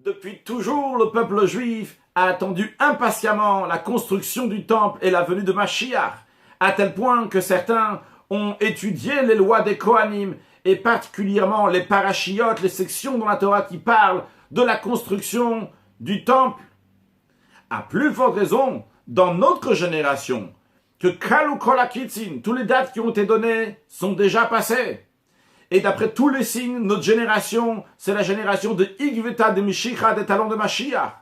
Depuis toujours, le peuple juif a attendu impatiemment la construction du temple et la venue de Mashiach, à tel point que certains ont étudié les lois des Kohanim et particulièrement les parachiotes, les sections dans la Torah qui parlent de la construction du temple. À plus forte raison, dans notre génération, que Kalu Kol HaKitzin, tous les dates qui ont été données sont déjà passées. Et d'après tous les signes, notre génération, c'est la génération de Igveta, de Mishicha, des talents de Mashiach.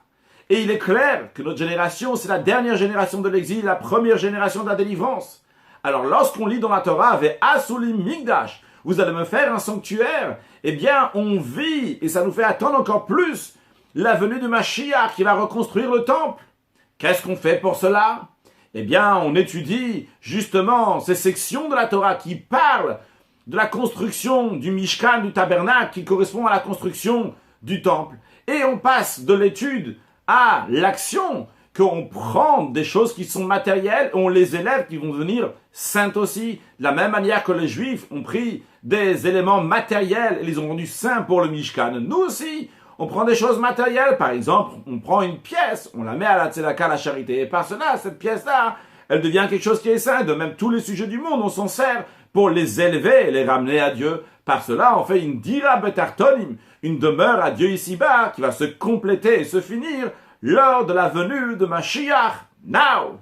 Et il est clair que notre génération, c'est la dernière génération de l'exil, la première génération de la délivrance. Alors lorsqu'on lit dans la Torah, Ve'asulim Migdash, vous allez me faire un sanctuaire, eh bien on vit, et ça nous fait attendre encore plus, la venue de Mashiach qui va reconstruire le temple. Qu'est-ce qu'on fait pour cela? Eh bien on étudie justement ces sections de la Torah qui parlent de la construction du Mishkan, du tabernacle, qui correspond à la construction du temple. Et on passe de l'étude à l'action, qu'on prend des choses qui sont matérielles, et on les élève, qui vont devenir saintes aussi. De la même manière que les Juifs ont pris des éléments matériels et les ont rendus saints pour le Mishkan. Nous aussi, on prend des choses matérielles. Par exemple, on prend une pièce, on la met à la tzedaka, la charité. Et par cela, cette pièce-là, elle devient quelque chose qui est saint. De même, tous les sujets du monde, on s'en sert pour les élever et les ramener à Dieu. Par cela, on fait une dira betartonim, une demeure à Dieu ici-bas, qui va se compléter et se finir lors de la venue de Mashiach. Now!